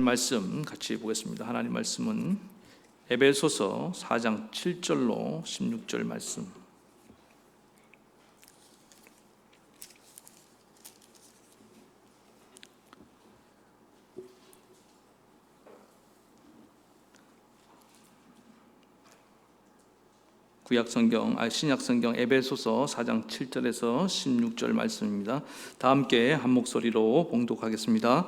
말씀 같이 보겠습니다. 하나님 말씀은 에베소서 4장 7절로 16절 말씀. 신약 성경 에베소서 4장 7절에서 16절 말씀입니다. 다 함께 한 목소리로 봉독하겠습니다.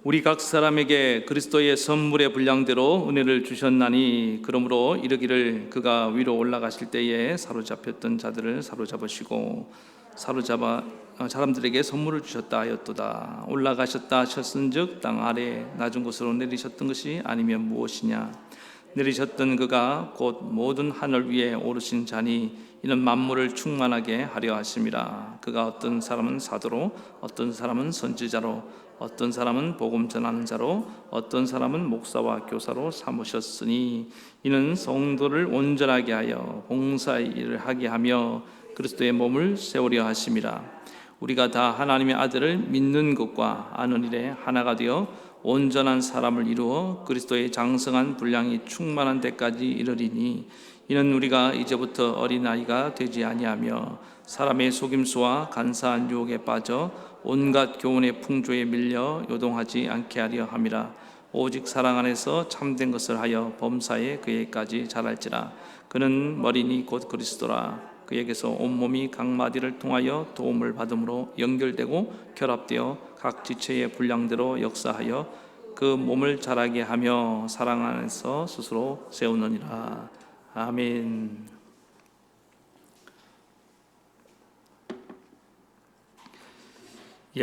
우리 각 사람에게 그리스도의 선물의 분량대로 은혜를 주셨나니 그러므로 이르기를 그가 위로 올라가실 때에 사로잡혔던 자들을 사로잡으시고 사람들에게 선물을 주셨다 하였도다. 올라가셨다 하셨은즉 땅 아래 낮은 곳으로 내리셨던 것이 아니면 무엇이냐. 내리셨던 그가 곧 모든 하늘 위에 오르신 자니 이는 만물을 충만하게 하려 하심이라. 그가 어떤 사람은 사도로, 어떤 사람은 선지자로, 어떤 사람은 복음 전하는 자로, 어떤 사람은 목사와 교사로 삼으셨으니 이는 성도를 온전하게 하여 봉사의 일을 하게 하며 그리스도의 몸을 세우려 하심이라. 우리가 다 하나님의 아들을 믿는 것과 아는 일에 하나가 되어 온전한 사람을 이루어 그리스도의 장성한 분량이 충만한 데까지 이르리니 이는 우리가 이제부터 어린아이가 되지 아니하며 사람의 속임수와 간사한 유혹에 빠져 온갖 교훈의 풍조에 밀려 요동하지 않게 하려 함이라. 오직 사랑 안에서 참된 것을 하여 범사에 그에까지 자랄지라. 그는 머리니 곧 그리스도라. 그에게서 온몸이 각 마디를 통하여 도움을 받음으로 연결되고 결합되어 각 지체의 분량대로 역사하여 그 몸을 자라게 하며 사랑 안에서 스스로 세우느니라. 아멘.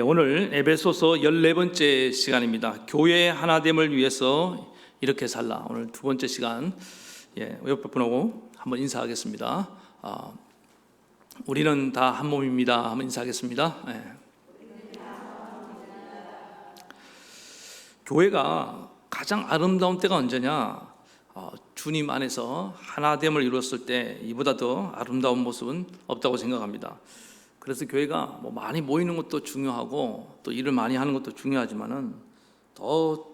오늘 에베소서 14번째 시간입니다. 교회의 하나됨을 위해서 이렇게 살라. 오늘 두 번째 시간. 옆에 분하고 한번 인사하겠습니다. 우리는 다 한 몸입니다. 한번 인사하겠습니다. 교회가 가장 아름다운 때가 언제냐? 주님 안에서 하나됨을 이루었을 때 이보다 더 아름다운 모습은 없다고 생각합니다. 그래서 교회가 많이 모이는 것도 중요하고 또 일을 많이 하는 것도 중요하지만은 더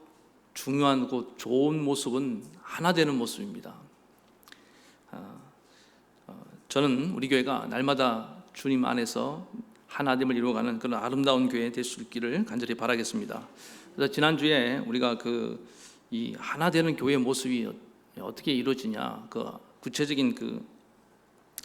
중요하고 좋은 모습은 하나 되는 모습입니다. 저는 우리 교회가 날마다 주님 안에서 하나됨을 이루어가는 그런 아름다운 교회 될 수 있기를 간절히 바라겠습니다. 그래서 지난주에 우리가 이 하나 되는 교회의 모습이 어떻게 이루어지냐, 그 구체적인 그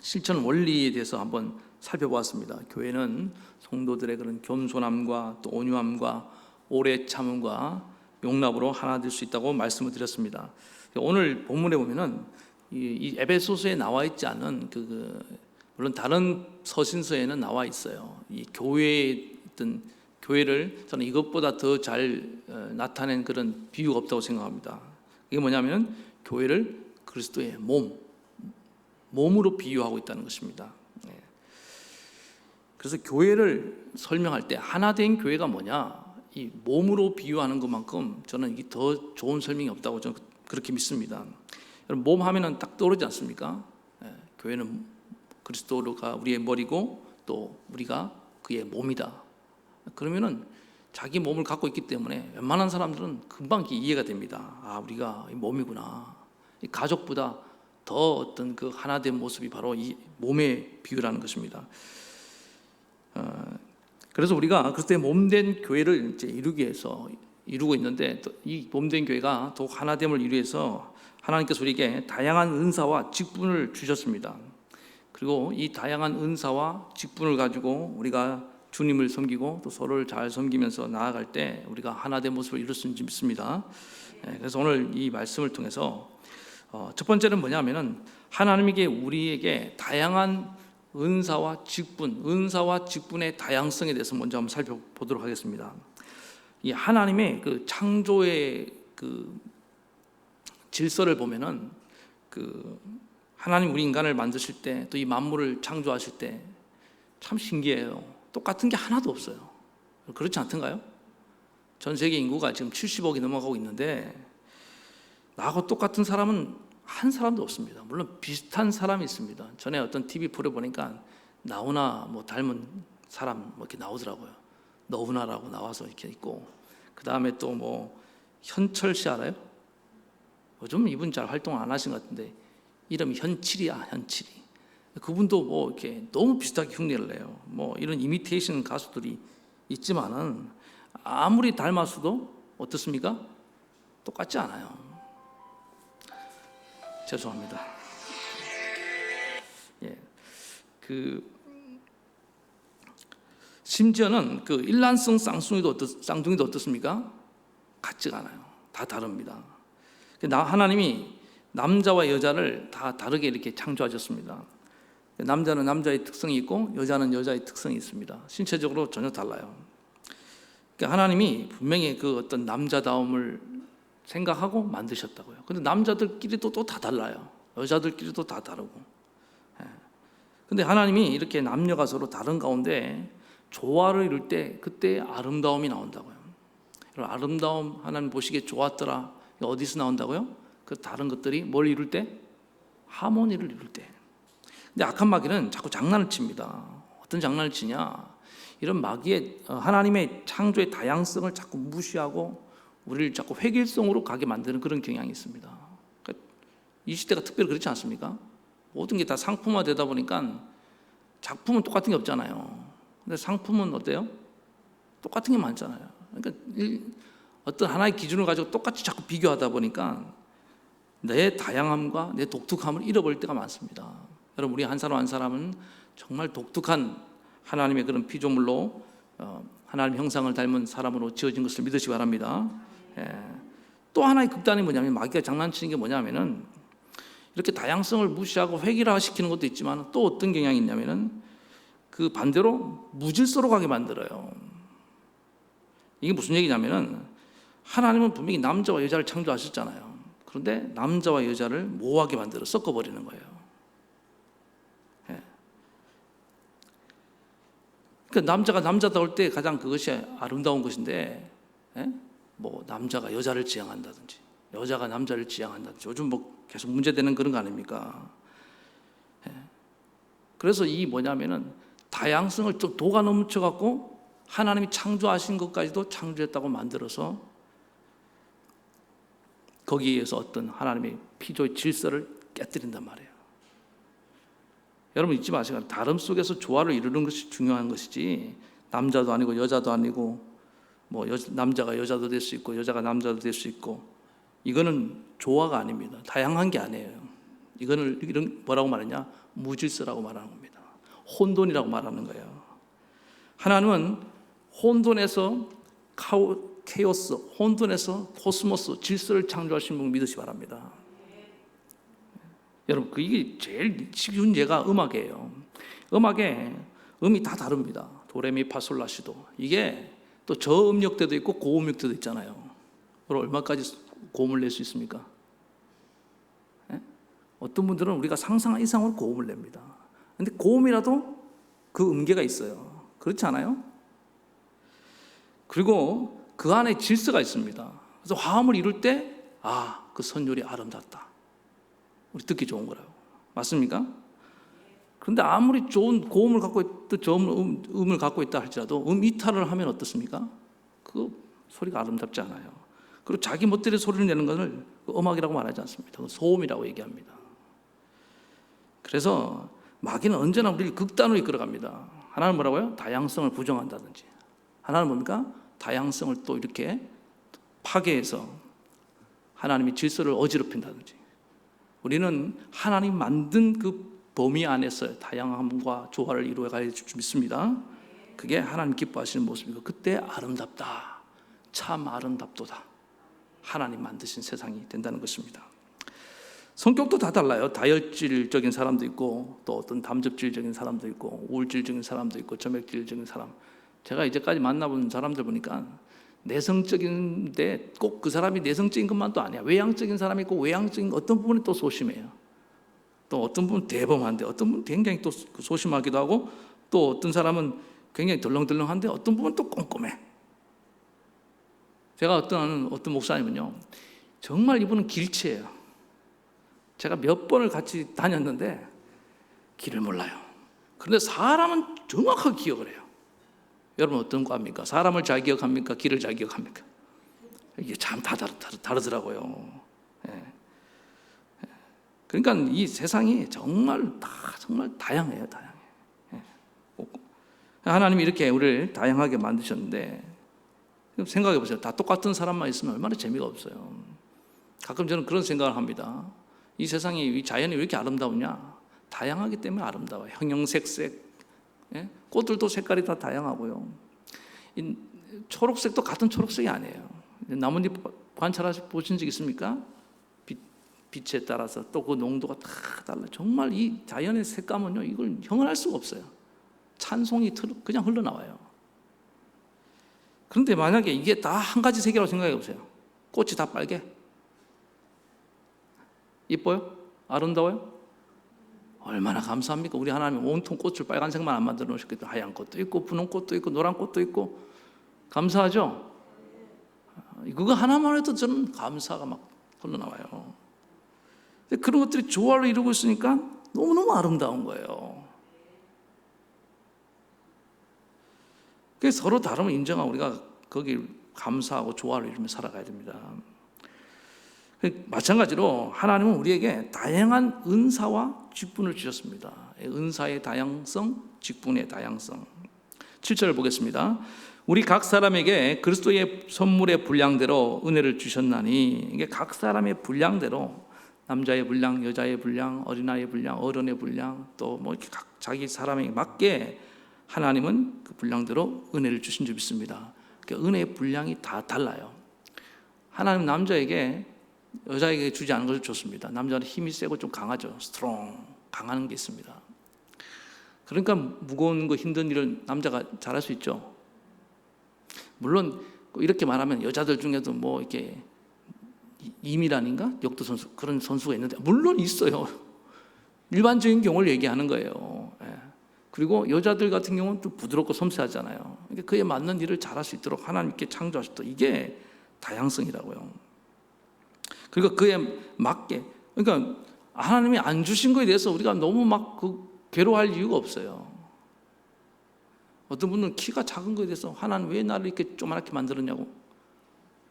실천 원리에 대해서 한번 살펴보았습니다. 교회는 성도들의 그런 겸손함과 또 온유함과 오래 참음과 용납으로 하나 될 수 있다고 말씀을 드렸습니다. 오늘 본문에 보면은 이 에베소서에 나와 있지 않은 물론 다른 서신서에는 나와 있어요. 이 교회의 어떤 교회를 저는 이것보다 더 잘 나타낸 그런 비유가 없다고 생각합니다. 이게 뭐냐면 교회를 그리스도의 몸으로 비유하고 있다는 것입니다. 그래서 교회를 설명할 때 하나 된 교회가 뭐냐, 이 몸으로 비유하는 것만큼 저는 이게 더 좋은 설명이 없다고 저는 그렇게 믿습니다. 여러분, 몸 하면은 딱 떠오르지 않습니까? 교회는 그리스도가 우리의 머리고 또 우리가 그의 몸이다. 그러면은 자기 몸을 갖고 있기 때문에 웬만한 사람들은 금방 이해가 됩니다. 우리가 이 몸이구나. 이 가족보다 더 어떤 그 하나된 모습이 바로 이 몸의 비유라는 것입니다. 그래서 우리가 그리스도의 몸된 교회를 이제 이루기 위해서 이루고 있는데, 이 몸된 교회가 더욱 하나됨을 이루기 위해서 하나님께서 우리에게 다양한 은사와 직분을 주셨습니다. 그리고 이 다양한 은사와 직분을 가지고 우리가 주님을 섬기고 또 서로를 잘 섬기면서 나아갈 때 우리가 하나된 모습을 이룰 수 있는지 믿습니다. 그래서 오늘 이 말씀을 통해서 첫 번째는 뭐냐면은 하나님에게 우리에게 다양한 은사와 직분의 다양성에 대해서 먼저 한번 살펴보도록 하겠습니다. 이 하나님의 그 창조의 그 질서를 보면은 하나님 우리 인간을 만드실 때 또 이 만물을 창조하실 때 참 신기해요. 똑같은 게 하나도 없어요. 그렇지 않던가요? 전 세계 인구가 지금 70억이 넘어가고 있는데 나하고 똑같은 사람은 한 사람도 없습니다. 물론 비슷한 사람이 있습니다. 전에 어떤 TV 프로 보니까 나훈아 닮은 사람 이렇게 나오더라고요. 너훈아라고 나와서 이렇게 있고, 그 다음에 또 현철 씨 알아요? 요즘 이분 잘 활동 안 하신 것 같은데 이름이 현칠이야, 현칠이. 그분도 뭐 이렇게 너무 비슷하게 흉내를 내요. 뭐 이런 이미테이션 가수들이 있지만은 아무리 닮았어도 어떻습니까? 똑같지 않아요. 죄송합니다. 예, 심지어는 일란성 쌍둥이도 어떻습니까? 같지가 않아요. 다 다릅니다. 하나님이 남자와 여자를 다 다르게 이렇게 창조하셨습니다. 남자는 남자의 특성이 있고 여자는 여자의 특성이 있습니다. 신체적으로 전혀 달라요. 하나님이 분명히 어떤 남자다움을 생각하고 만드셨다고요. 근데 남자들끼리도 또 다 달라요. 여자들끼리도 다 다르고. 근데 하나님이 이렇게 남녀가 서로 다른 가운데 조화를 이룰 때 그때 아름다움이 나온다고요. 아름다움 하나님 보시기에 좋았더라. 어디서 나온다고요? 그 다른 것들이 뭘 이룰 때? 하모니를 이룰 때. 근데 악한 마귀는 자꾸 장난을 칩니다. 어떤 장난을 치냐? 이런 마귀의 하나님의 창조의 다양성을 자꾸 무시하고 우리를 자꾸 획일성으로 가게 만드는 그런 경향이 있습니다. 그러니까 이 시대가 특별히 그렇지 않습니까? 모든 게 다 상품화되다 보니까 작품은 똑같은 게 없잖아요. 근데 상품은 어때요? 똑같은 게 많잖아요. 그러니까 어떤 하나의 기준을 가지고 똑같이 자꾸 비교하다 보니까 내 다양함과 내 독특함을 잃어버릴 때가 많습니다. 여러분, 우리 한 사람 한 사람은 정말 독특한 하나님의 그런 피조물로 하나님 형상을 닮은 사람으로 지어진 것을 믿으시기 바랍니다. 또 하나의 극단이 뭐냐면 마귀가 장난치는 게 뭐냐면은 이렇게 다양성을 무시하고 획일화시키는 것도 있지만 또 어떤 경향이 있냐면은 그 반대로 무질서로 가게 만들어요. 이게 무슨 얘기냐면은 하나님은 분명히 남자와 여자를 창조하셨잖아요. 그런데 남자와 여자를 모호하게 만들어 섞어버리는 거예요. 그러니까 남자가 남자다울 때 가장 그것이 아름다운 것인데, 뭐 남자가 여자를 지향한다든지 여자가 남자를 지향한다든지 요즘 뭐 계속 문제되는 그런 거 아닙니까? 그래서 이 뭐냐면은 다양성을 좀 도가 넘쳐 갖고 하나님이 창조하신 것까지도 창조했다고 만들어서 거기에서 어떤 하나님의 피조의 질서를 깨뜨린단 말이에요. 여러분 잊지 마시고 다름 속에서 조화를 이루는 것이 중요한 것이지 남자도 아니고 여자도 아니고 뭐 남자가 여자도 될 수 있고 여자가 남자도 될 수 있고 이거는 조화가 아닙니다. 다양한 게 아니에요. 이런 뭐라고 말하냐? 무질서라고 말하는 겁니다. 혼돈이라고 말하는 거예요. 하나님은 혼돈에서 케오스, 혼돈에서 코스모스, 질서를 창조하신 분 믿으시기 바랍니다. 여러분, 이게 제일 쉬운 예가 음악이에요. 음악에 음이 다 다릅니다. 도레미파솔라시도. 이게 또 저음역대도 있고 고음역대도 있잖아요. 그럼 얼마까지 고음을 낼 수 있습니까? 어떤 분들은 우리가 상상한 이상으로 고음을 냅니다. 근데 고음이라도 그 음계가 있어요. 그렇지 않아요? 그리고 그 안에 질서가 있습니다. 그래서 화음을 이룰 때 그 선율이 아름답다. 우리 듣기 좋은 거라고. 맞습니까? 그런데 아무리 좋은 고음을 갖고 있다, 좋은 음을 갖고 있다 할지라도 이탈을 하면 어떻습니까? 그 소리가 아름답지 않아요. 그리고 자기 멋대로 소리를 내는 것을 음악이라고 말하지 않습니다. 그건 소음이라고 얘기합니다. 그래서 마귀는 언제나 우리를 극단으로 이끌어갑니다. 하나는 뭐라고요? 다양성을 부정한다든지. 하나는 뭡니까? 다양성을 또 이렇게 파괴해서 하나님의 질서를 어지럽힌다든지. 우리는 하나님 만든 그 범위 안에서 다양함과 조화를 이루어갈 줄 믿습니다. 그게 하나님 기뻐하시는 모습이고 그때 아름답다, 참 아름답도다, 하나님 만드신 세상이 된다는 것입니다. 성격도 다 달라요. 다혈질적인 사람도 있고 또 어떤 담즙질적인 사람도 있고 우울질적인 사람도 있고 점액질적인 사람. 제가 이제까지 만나본 사람들 보니까 내성적인데 꼭 그 사람이 내성적인 것만도 아니야. 외향적인 사람이 있고 외향적인 어떤 부분이 또 소심해요. 또 어떤 분은 대범한데 어떤 분은 굉장히 또 소심하기도 하고 또 어떤 사람은 굉장히 덜렁덜렁한데 어떤 분은 또 꼼꼼해. 제가 어떤 목사님은요, 정말 이분은 길치예요. 제가 몇 번을 같이 다녔는데 길을 몰라요. 그런데 사람은 정확하게 기억을 해요. 여러분 어떤 거 합니까? 사람을 잘 기억합니까? 길을 잘 기억합니까? 이게 참 다 다르더라고요. 예. 그러니까 이 세상이 정말 다양해요, 다양해. 예. 하나님이 이렇게 우리를 다양하게 만드셨는데 생각해 보세요. 다 똑같은 사람만 있으면 얼마나 재미가 없어요. 가끔 저는 그런 생각을 합니다. 이 세상이, 이 자연이 왜 이렇게 아름다우냐? 다양하기 때문에 아름다워요. 형형색색. 예? 꽃들도 색깔이 다 다양하고요. 이 초록색도 같은 초록색이 아니에요. 나뭇잎 관찰하시 보신 적 있습니까? 빛에 따라서 또 그 농도가 다 달라요. 정말 이 자연의 색감은요, 이걸 형언할 수가 없어요. 찬송이 그냥 흘러나와요. 그런데 만약에 이게 다 한 가지 색이라고 생각해 보세요. 꽃이 다 빨개? 이뻐요? 아름다워요? 얼마나 감사합니까? 우리 하나님 온통 꽃을 빨간색만 안 만들어 놓으셨기 때문에 하얀 꽃도 있고 분홍 꽃도 있고 노란 꽃도 있고 감사하죠? 그거 하나만 해도 저는 감사가 막 흘러나와요. 그런 것들이 조화를 이루고 있으니까 너무너무 아름다운 거예요. 그래서 서로 다름을 인정하고 우리가 거기 감사하고 조화를 이루며 살아가야 됩니다. 마찬가지로 하나님은 우리에게 다양한 은사와 직분을 주셨습니다. 은사의 다양성, 직분의 다양성. 7절을 보겠습니다. 우리 각 사람에게 그리스도의 선물의 분량대로 은혜를 주셨나니, 이게 각 사람의 분량대로 남자의 분량, 여자의 분량, 어린아이의 분량, 어른의 분량, 또 뭐 이렇게 각 자기 사람에게 맞게 하나님은 그 분량대로 은혜를 주신 줄 믿습니다. 그러니까 은혜의 분량이 다 달라요. 하나님 남자에게 여자에게 주지 않은 것을 줬습니다. 남자는 힘이 세고 좀 강하죠. 스트롱, 강한 게 있습니다. 그러니까 무거운 거 힘든 일을 남자가 잘할 수 있죠. 물론 이렇게 말하면 여자들 중에도 뭐 이렇게 이미란인가 역도 선수 그런 선수가 있는데 물론 있어요. 일반적인 경우를 얘기하는 거예요. 예. 그리고 여자들 같은 경우는 좀 부드럽고 섬세하잖아요. 그러니까 그에 맞는 일을 잘할 수 있도록 하나님께 창조하셨다. 이게 다양성이라고요. 그러니까 그에 맞게, 그러니까 하나님이 안 주신 거에 대해서 우리가 너무 막 괴로워할 이유가 없어요. 어떤 분은 키가 작은 거에 대해서 하나님 왜 나를 이렇게 조그맣게 만들었냐고.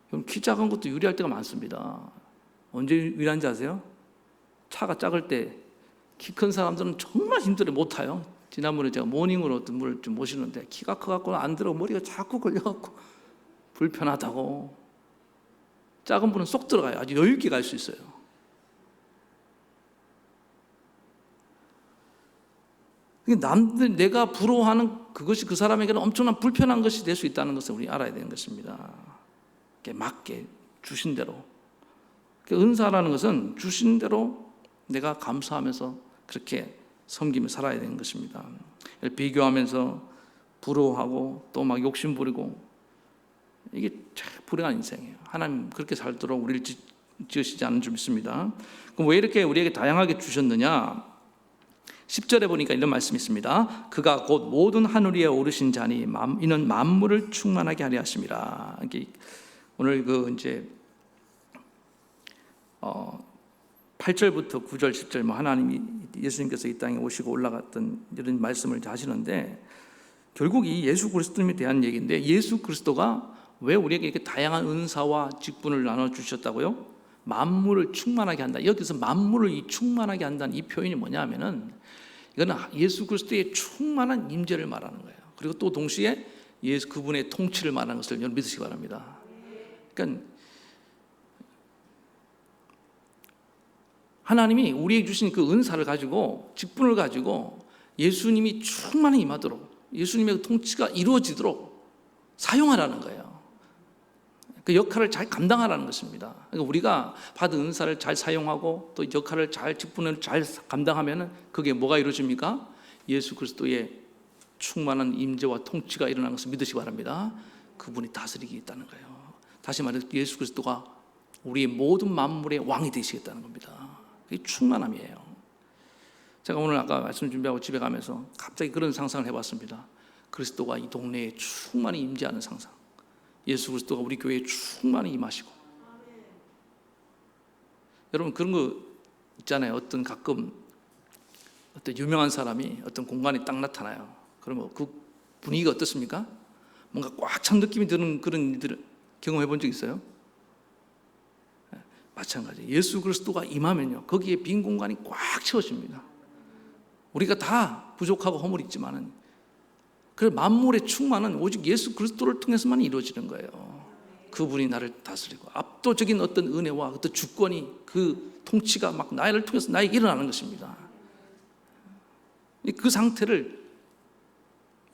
그럼 키 작은 것도 유리할 때가 많습니다. 언제 유리한지 아세요? 차가 작을 때 키 큰 사람들은 정말 힘들어 못 타요. 지난번에 제가 모닝으로 어떤 분을 좀 모시는데 키가 커갖고 안 들어 머리가 자꾸 걸려갖고 불편하다고. 작은 분은 쏙 들어가요. 아주 여유 있게 갈 수 있어요. 남들 내가 부러워하는 그것이 그 사람에게는 엄청난 불편한 것이 될 수 있다는 것을 우리 알아야 되는 것입니다. 맞게 주신 대로. 은사라는 것은 주신 대로 내가 감사하면서 그렇게 섬기며 살아야 되는 것입니다. 비교하면서 부러워하고 또 막 욕심 부리고 이게 참 불행한 인생이에요. 하나님 그렇게 살도록 우리를 지으시지 않은 줄 믿습니다. 그럼 왜 이렇게 우리에게 다양하게 주셨느냐? 10절에 보니까 이런 말씀이 있습니다. 그가 곧 모든 하늘 위에 오르신 자니 이는 만물을 충만하게 하려 하심이라. 오늘 이제 8절부터 9절, 10절 하나님이 예수님께서 이 땅에 오시고 올라갔던 이런 말씀을 하시는데 결국 이 예수 그리스도님에 대한 얘기인데 예수 그리스도가 왜 우리에게 이렇게 다양한 은사와 직분을 나눠주셨다고요? 만물을 충만하게 한다. 여기서 만물을 충만하게 한다는 이 표현이 뭐냐면은 이거는 예수 그리스도의 충만한 임재를 말하는 거예요. 그리고 또 동시에 그분의 통치를 말하는 것을 여러분 믿으시기 바랍니다. 그러니까 하나님이 우리에게 주신 그 은사를 가지고 직분을 가지고 예수님이 충만히 임하도록 예수님의 통치가 이루어지도록 사용하라는 거예요. 그 역할을 잘 감당하라는 것입니다. 그러니까 우리가 받은 은사를 잘 사용하고 또 역할을 잘 직분을 잘 감당하면 그게 뭐가 이루어집니까? 예수 그리스도의 충만한 임재와 통치가 일어나는 것을 믿으시기 바랍니다. 그분이 다스리게 있다는 거예요. 다시 말해서 예수 그리스도가 우리의 모든 만물의 왕이 되시겠다는 겁니다. 그게 충만함이에요. 제가 오늘 아까 말씀 준비하고 집에 가면서 갑자기 그런 상상을 해봤습니다. 그리스도가 이 동네에 충만히 임재하는 상상. 예수 그리스도가 우리 교회에 충만히 임하시고. 여러분 그런 거 있잖아요. 가끔 어떤 유명한 사람이 어떤 공간에 딱 나타나요. 그러면 그 분위기가 어떻습니까? 뭔가 꽉 찬 느낌이 드는 그런 일들을 경험해 본 적 있어요? 마찬가지. 예수 그리스도가 임하면요, 거기에 빈 공간이 꽉 채워집니다. 우리가 다 부족하고 허물이 있지만은 그 만물의 충만은 오직 예수 그리스도를 통해서만 이루어지는 거예요. 그분이 나를 다스리고 압도적인 어떤 은혜와 어떤 주권이, 그 통치가 막 나를 통해서 나에게 일어나는 것입니다. 그 상태를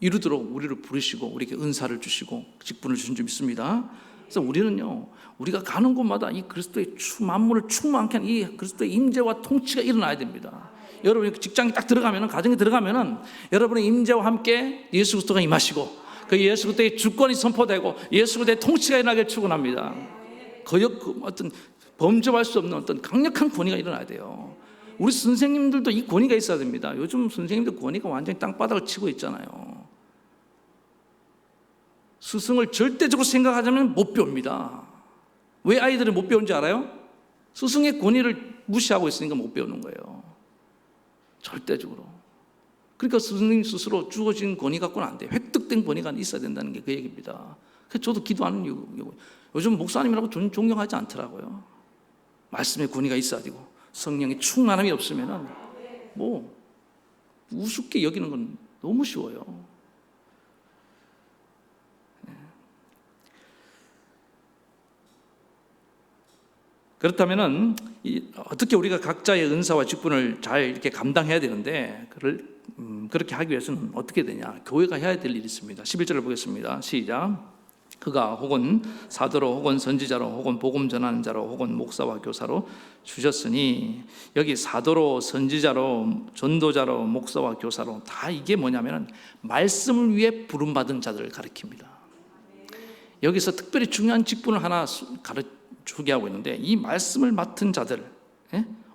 이루도록 우리를 부르시고 우리에게 은사를 주시고 직분을 주신 줄 믿습니다. 그래서 우리는요, 우리가 가는 곳마다 이 그리스도의 만물을 충만케 하는 이 그리스도의 임재와 통치가 일어나야 됩니다. 여러분이 직장에 딱 들어가면은, 가정에 들어가면은 여러분의 임재와 함께 예수 그리스도가 임하시고 그 예수 그리스도의 주권이 선포되고 예수 그리스도의 통치가 일어나길 축원합니다. 어떤 범접할 수 없는 어떤 강력한 권위가 일어나야 돼요. 우리 선생님들도 이 권위가 있어야 됩니다. 요즘 선생님들 권위가 완전히 땅바닥을 치고 있잖아요. 스승을 절대적으로 생각하자면 못 배웁니다. 왜 아이들은 못 배우는지 알아요? 스승의 권위를 무시하고 있으니까 못 배우는 거예요. 절대적으로. 그러니까 스승님 스스로 주어진 권위 갖고는 안 돼요. 획득된 권위가 있어야 된다는 게 그 얘기입니다. 그래서 저도 기도하는 이유, 요즘 목사님이라고 존경하지 않더라고요. 말씀의 권위가 있어야 되고 성령의 충만함이 없으면은 뭐 우습게 여기는 건 너무 쉬워요. 그렇다면은 어떻게 우리가 각자의 은사와 직분을 잘 이렇게 감당해야 되는데, 그렇게 하기 위해서는 어떻게 되냐? 교회가 해야 될 일이 있습니다. 11절을 보겠습니다. 시작. 그가 혹은 사도로 혹은 선지자로 혹은 복음 전하는 자로 혹은 목사와 교사로 주셨으니, 여기 사도로 선지자로 전도자로 목사와 교사로 다 이게 뭐냐면은 말씀을 위해 부름받은 자들을 가리킵니다. 여기서 특별히 중요한 직분을 하나 소개하고 있는데, 이 말씀을 맡은 자들,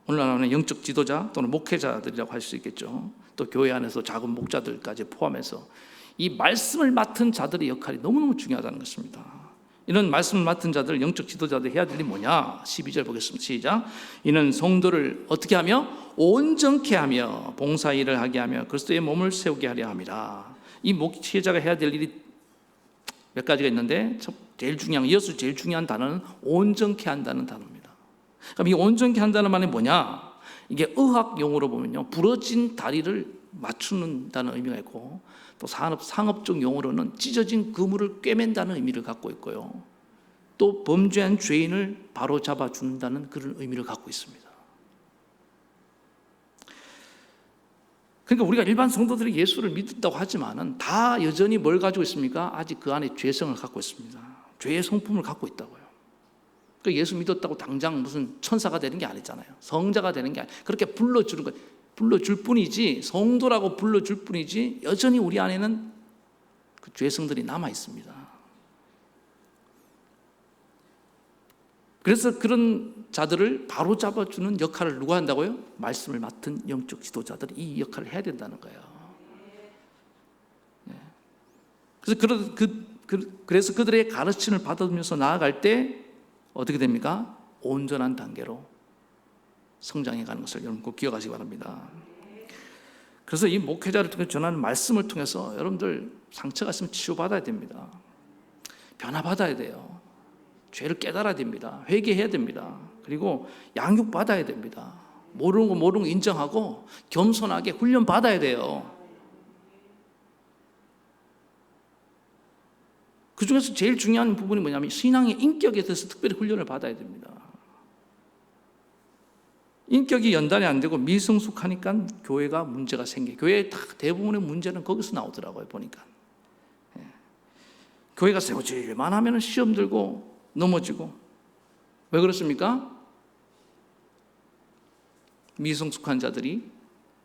오늘날은 영적 지도자 또는 목회자들이라고 할 수 있겠죠. 또 교회 안에서 작은 목자들까지 포함해서 이 말씀을 맡은 자들의 역할이 너무너무 중요하다는 것입니다. 이런 말씀을 맡은 자들, 영적 지도자들 해야 될 일이 뭐냐? 12절 보겠습니다. 시작. 이는 성도를 어떻게 하며? 온전케 하며 봉사일을 하게 하며 그리스도의 몸을 세우게 하려 함이라. 이 목회자가 해야 될 일이 몇 가지가 있는데, 제일 중요한, 이어서 제일 중요한 단어는 온전케 한다는 단어입니다. 그럼 이 온전케 한다는 말이 뭐냐? 이게 의학 용어로 보면요, 부러진 다리를 맞추는다는 의미가 있고, 또 상업적 용어로는 찢어진 그물을 꿰맨다는 의미를 갖고 있고요, 또 범죄한 죄인을 바로 잡아준다는 그런 의미를 갖고 있습니다. 그러니까 우리가 일반 성도들이 예수를 믿었다고 하지만은 다 여전히 뭘 가지고 있습니까? 아직 그 안에 죄성을 갖고 있습니다. 죄의 성품을 갖고 있다고요. 그러니까 예수 믿었다고 당장 무슨 천사가 되는 게 아니잖아요. 성자가 되는 게 아니에요. 그렇게 불러주는 거, 불러줄 뿐이지, 성도라고 불러줄 뿐이지 여전히 우리 안에는 그 죄성들이 남아 있습니다. 그래서 그런 자들을 바로 잡아주는 역할을 누가 한다고요? 말씀을 맡은 영적 지도자들이 이 역할을 해야 된다는 거예요. 그래서 그들의 가르침을 받으면서 나아갈 때 어떻게 됩니까? 온전한 단계로 성장해 가는 것을 여러분 꼭 기억하시기 바랍니다. 그래서 이 목회자를 통해 전하는 말씀을 통해서 여러분들 상처가 있으면 치유받아야 됩니다. 변화받아야 돼요. 죄를 깨달아야 됩니다. 회개해야 됩니다. 그리고 양육받아야 됩니다. 모르는 거 인정하고 겸손하게 훈련받아야 돼요. 그 중에서 제일 중요한 부분이 뭐냐면 신앙의 인격에 대해서 특별히 훈련을 받아야 됩니다. 인격이 연단이 안 되고 미성숙하니까 교회가 문제가 생겨요. 교회의 대부분의 문제는 거기서 나오더라고요, 보니까. 교회가 세워질만 하면 시험 들고 넘어지고. 왜 그렇습니까? 미성숙한 자들이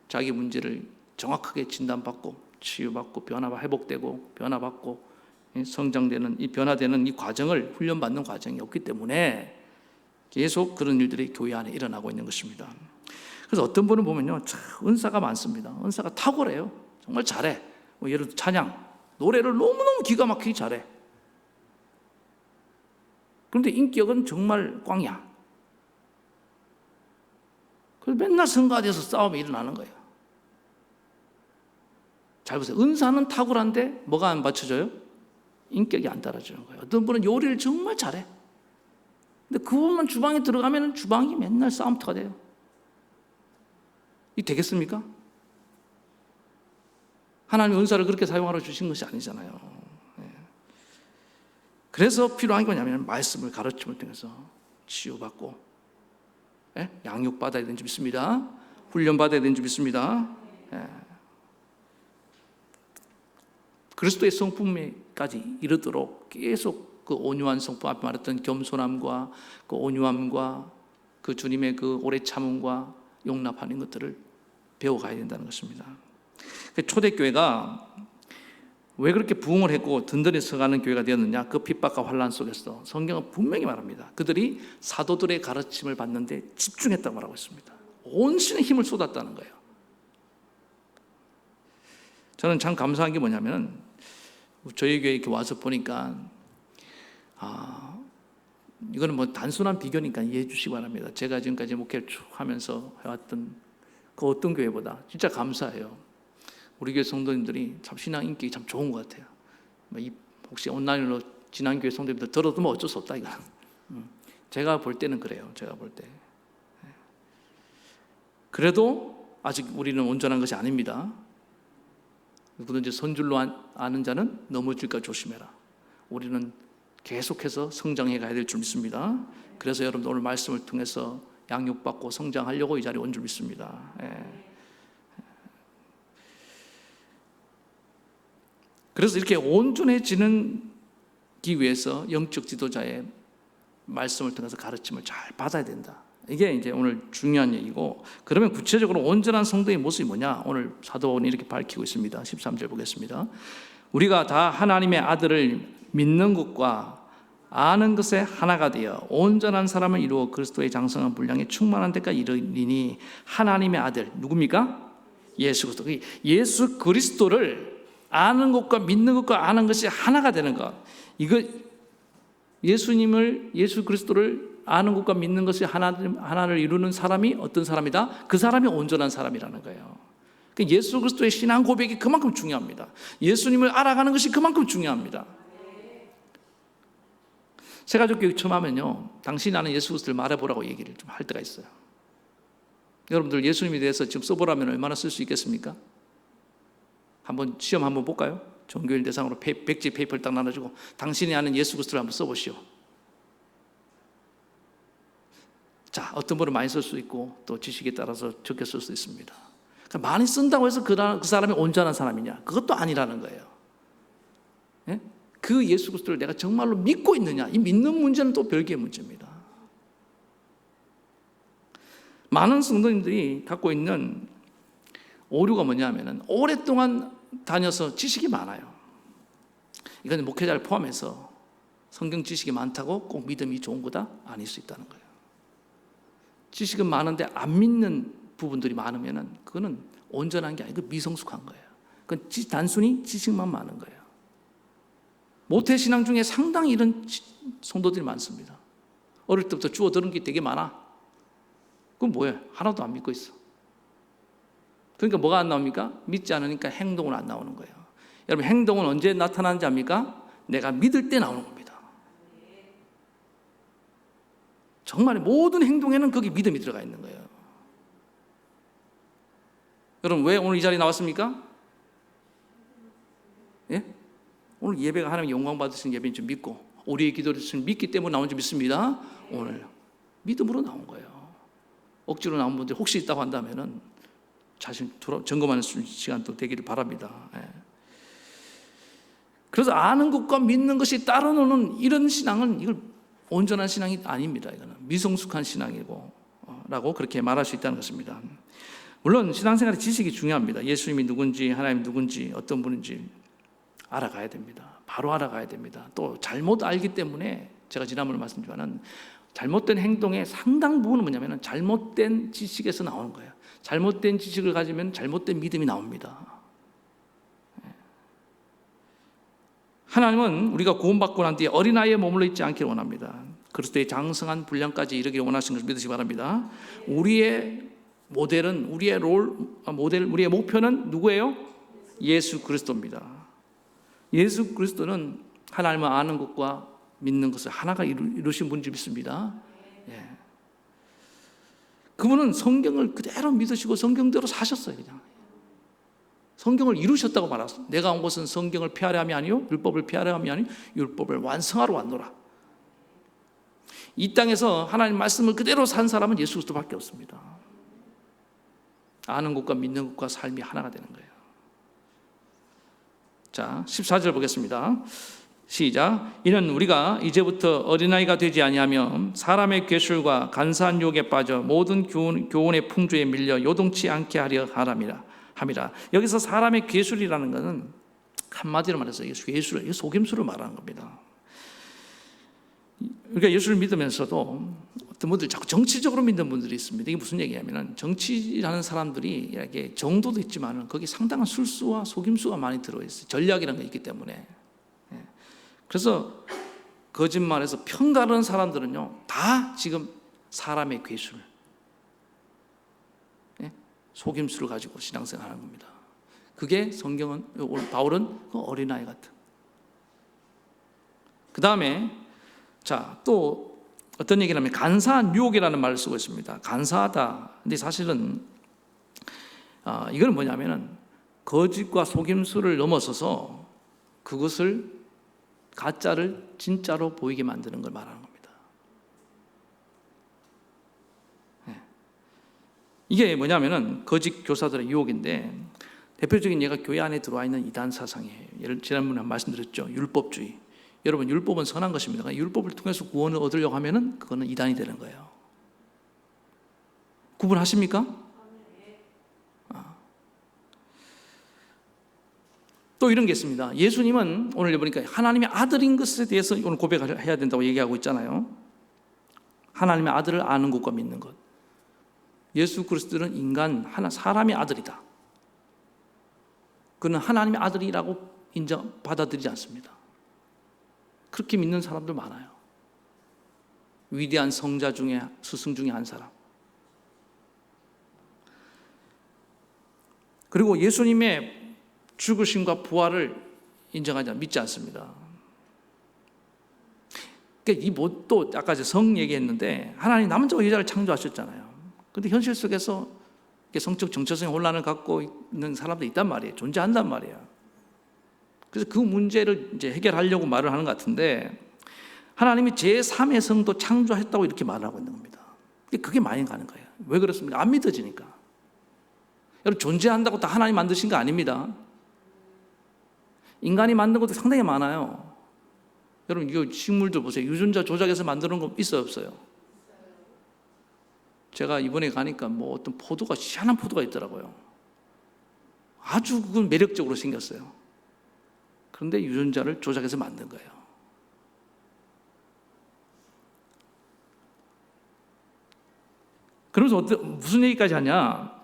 자기 문제를 정확하게 진단받고 치유받고 회복되고 변화받고 성장되는, 이 변화되는 이 과정을 훈련받는 과정이 없기 때문에 계속 그런 일들이 교회 안에 일어나고 있는 것입니다. 그래서 어떤 분은 보면요, 참 은사가 많습니다. 은사가 탁월해요. 정말 잘해. 예를 들어 찬양, 노래를 너무너무 기가 막히게 잘해. 그런데 인격은 정말 꽝이야. 그래서 맨날 성가대에서 싸움이 일어나는 거예요. 잘 보세요. 은사는 탁월한데 뭐가 안 받쳐져요? 인격이 안 따라주는 거예요. 어떤 분은 요리를 정말 잘해. 근데 그분만 주방에 들어가면 주방이 맨날 싸움터가 돼요. 이 되겠습니까? 하나님의 은사를 그렇게 사용하러 주신 것이 아니잖아요. 그래서 필요한 게 뭐냐면 말씀을 가르침을 통해서 치유받고 양육받아야 되는 줄 믿습니다. 훈련받아야 되는 줄 믿습니다. 그리스도의 성품에까지 이르도록 계속 그 온유한 성품, 앞에 말했던 겸손함과 그 온유함과 그 주님의 그 오래 참음과 용납하는 것들을 배워가야 된다는 것입니다. 초대교회가 왜 그렇게 부흥을 했고 든든히 서가는 교회가 되었느냐? 그 핍박과 환난 속에서 성경은 분명히 말합니다. 그들이 사도들의 가르침을 받는데 집중했다고 말하고 있습니다. 온 신의 힘을 쏟았다는 거예요. 저는 참 감사한 게 뭐냐면 저희 교회에 이렇게 와서 보니까 이거는 뭐 단순한 비교니까 이해해 주시기 바랍니다. 제가 지금까지 목회를 쭉 하면서 해왔던 그 어떤 교회보다 진짜 감사해요. 우리 교회 성도님들이 참 신앙 인격이 참 좋은 것 같아요. 혹시 온라인으로 지난 교회 성도님들 들어도 뭐 어쩔 수 없다 이거. 제가 볼 때는 그래요. 제가 볼 때. 그래도 아직 우리는 온전한 것이 아닙니다. 누구든지 선줄로 아는 자는 넘어질까 조심해라. 우리는 계속해서 성장해 가야 될 줄 믿습니다. 그래서 여러분들 오늘 말씀을 통해서 양육받고 성장하려고 이 자리에 온 줄 믿습니다. 그래서 이렇게 온전해지기 위해서 영적 지도자의 말씀을 통해서 가르침을 잘 받아야 된다. 이게 이제 오늘 중요한 얘기고, 그러면 구체적으로 온전한 성도의 모습이 뭐냐? 오늘 사도 바울이 이렇게 밝히고 있습니다. 13절 보겠습니다. 우리가 다 하나님의 아들을 믿는 것과 아는 것에 하나가 되어 온전한 사람을 이루어 그리스도의 장성한 분량에 충만한 데까지 이르리니, 하나님의 아들 누굽니까? 예수 그리스도. 예수 그리스도를 아는 것과 믿는 것과 아는 것이 하나가 되는 것. 이거 예수 그리스도를 아는 것과 믿는 것이 하나를 이루는 사람이 어떤 사람이다? 그 사람이 온전한 사람이라는 거예요. 예수 그리스도의 신앙 고백이 그만큼 중요합니다. 예수님을 알아가는 것이 그만큼 중요합니다. 새가족교육 처음 하면요, 당신이 아는 예수 그리스도를 말해보라고 얘기를 좀 할 때가 있어요. 여러분들 예수님에 대해서 지금 써보라면 얼마나 쓸 수 있겠습니까? 시험 한번 볼까요? 종교인 대상으로 백지 페이퍼를 딱 나눠주고 당신이 아는 예수 그리스도를 한번 써보시오. 자, 어떤 분은 많이 쓸 수 있고 또 지식에 따라서 적게 쓸 수 있습니다. 그러니까 많이 쓴다고 해서 그 사람이 온전한 사람이냐? 그것도 아니라는 거예요. 예? 그 예수 그리스도를 내가 정말로 믿고 있느냐? 이 믿는 문제는 또 별개의 문제입니다. 많은 성도님들이 갖고 있는 오류가 뭐냐면은 오랫동안 다녀서 지식이 많아요. 이건 목회자를 포함해서 성경 지식이 많다고 꼭 믿음이 좋은 거다? 아닐 수 있다는 거예요. 지식은 많은데 안 믿는 부분들이 많으면은 그거는 온전한 게 아니고 미성숙한 거예요. 그건 단순히 지식만 많은 거예요. 모태신앙 중에 상당히 이런 성도들이 많습니다. 어릴 때부터 주워 들은 게 되게 많아. 그건 뭐예요? 하나도 안 믿고 있어. 그러니까 뭐가 안 나옵니까? 믿지 않으니까 행동은 안 나오는 거예요. 여러분, 행동은 언제 나타나는지 압니까? 내가 믿을 때 나오는 겁니다. 정말 모든 행동에는 거기 믿음이 들어가 있는 거예요. 여러분, 왜 오늘 이 자리에 나왔습니까? 예? 오늘 예배가 하나님 영광 받으신 예배인 줄 믿고 우리의 기도를 믿기 때문에 나온 줄 믿습니다. 오늘 믿음으로 나온 거예요. 억지로 나온 분들 혹시 있다고 한다면은 자신 점검하는 시간도 되기를 바랍니다. 그래서 아는 것과 믿는 것이 따로 노는 이런 신앙은 이걸 온전한 신앙이 아닙니다. 이거는 미성숙한 신앙이고 라고 그렇게 말할 수 있다는 것입니다. 물론 신앙생활의 지식이 중요합니다. 예수님이 누군지, 하나님이 누군지, 어떤 분인지 알아가야 됩니다. 바로 알아가야 됩니다. 또 잘못 알기 때문에 제가 지난번에 말씀드렸지만 잘못된 행동의 상당 부분은 뭐냐면 잘못된 지식에서 나오는 거예요. 잘못된 지식을 가지면 잘못된 믿음이 나옵니다. 하나님은 우리가 구원받고 난 뒤에 어린아이에 머물러 있지 않기를 원합니다. 그리스도의 장성한 분량까지 이르기를 원하시는 것을 믿으시기 바랍니다. 우리의 모델은, 우리의 우리의 목표는 누구예요? 예수 그리스도입니다. 예수 그리스도는 하나님을 아는 것과 믿는 것을 하나가 이루신 분인지 믿습니다. 예. 그분은 성경을 그대로 믿으시고 성경대로 사셨어요. 그냥 성경을 이루셨다고 말했어요. 내가 온 것은 성경을 폐하려 함이 아니요 율법을 폐하려 함이 아니요 율법을 완성하러 왔노라. 이 땅에서 하나님 말씀을 그대로 산 사람은 예수 그리스도밖에 없습니다. 아는 것과 믿는 것과 삶이 하나가 되는 거예요. 자, 14절 보겠습니다. 시작. 이는 우리가 이제부터 어린아이가 되지 아니하며 사람의 괴술과 간사한 유혹에 빠져 모든 교훈의 풍조에 밀려 요동치 않게 하려 함이라. 여기서 사람의 괴술이라는 것은 한마디로 말해서 괴술, 속임수를 말하는 겁니다. 그러니까 예수를 믿으면서도 어떤 분들 자꾸 정치적으로 믿는 분들이 있습니다. 이게 무슨 얘기냐면은 정치라는 사람들이 이렇게 정도도 있지만은 거기 상당한 술수와 속임수가 많이 들어있어요. 전략이라는 게 있기 때문에. 그래서 거짓말해서 편가르는 사람들은요, 다 지금 사람의 괴술, 속임수를 가지고 신앙생활하는 겁니다. 그게 성경은, 바울은 그 어린아이 같은. 그 다음에 자, 또 어떤 얘기냐면 간사한 유혹이라는 말을 쓰고 있습니다. 간사하다. 근데 사실은 이건 뭐냐면은 거짓과 속임수를 넘어서서 그것을 가짜를 진짜로 보이게 만드는 걸 말하는 겁니다. 이게 뭐냐면은 거짓 교사들의 유혹인데 대표적인 예가 교회 안에 들어와 있는 이단 사상이에요. 지난번에 말씀드렸죠. 율법주의. 여러분, 율법은 선한 것입니다. 율법을 통해서 구원을 얻으려고 하면은 그거는 이단이 되는 거예요. 구분하십니까? 또 이런 게 있습니다. 예수님은 오늘 보니까 하나님의 아들인 것에 대해서 오늘 고백을 해야 된다고 얘기하고 있잖아요. 하나님의 아들을 아는 것과 믿는 것. 예수 그리스도는 사람의 아들이다. 그는 하나님의 아들이라고 받아들이지 않습니다. 그렇게 믿는 사람들 많아요. 위대한 성자 중에, 스승 중에 한 사람. 그리고 예수님의 죽으심과 부활을 인정하지 믿지 않습니다. 그러니까 또 아까 성 얘기했는데 하나님 남자와 여자를 창조하셨잖아요. 그런데 현실 속에서 성적 정체성의 혼란을 갖고 있는 사람들이 있단 말이에요. 존재한단 말이에요. 그래서 그 문제를 이제 해결하려고 말을 하는 것 같은데 하나님이 제3의 성도 창조했다고 이렇게 말하고 있는 겁니다. 그게 많이 가는 거예요. 왜 그렇습니까? 안 믿어지니까. 여러분, 존재한다고 다 하나님 만드신 거 아닙니다. 인간이 만든 것도 상당히 많아요. 여러분, 이거 식물들 보세요. 유전자 조작해서 만드는 거 있어요, 없어요? 제가 이번에 가니까 어떤 포도가, 희한한 포도가 있더라고요. 아주 그건 매력적으로 생겼어요. 그런데 유전자를 조작해서 만든 거예요. 그러면서 무슨 얘기까지 하냐?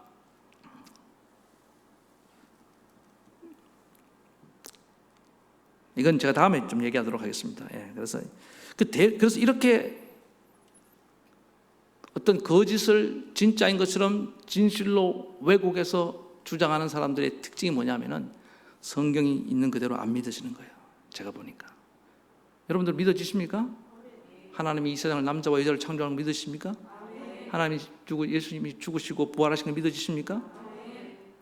이건 제가 다음에 좀 얘기하도록 하겠습니다. 그래서 이렇게 어떤 거짓을 진짜인 것처럼 진실로 왜곡해서 주장하는 사람들의 특징이 뭐냐면은 성경이 있는 그대로 안 믿으시는 거예요. 제가 보니까. 여러분들 믿어지십니까? 하나님이 이 세상을 남자와 여자를 창조한 걸 믿으십니까? 예수님이 죽으시고 부활하신 걸 믿어지십니까?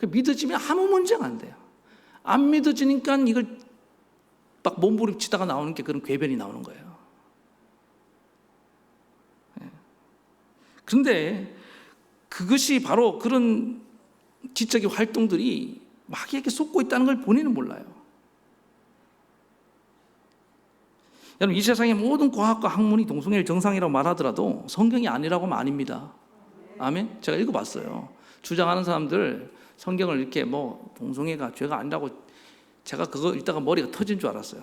믿어지면 아무 문제가 안 돼요. 안 믿어지니까 이걸 막 몸부림치다가 나오는 게 그런 궤변이 나오는 거예요. 그런데 그것이 바로 그런 지적인 활동들이 마귀에게 속고 있다는 걸 본인은 몰라요. 여러분, 이 세상의 모든 과학과 학문이 동성애를 정상이라고 말하더라도 성경이 아니라고 하면 아닙니다. 아멘? 제가 읽어봤어요. 주장하는 사람들 성경을 이렇게 동성애가 죄가 아니라고, 제가 그거 읽다가 머리가 터진 줄 알았어요.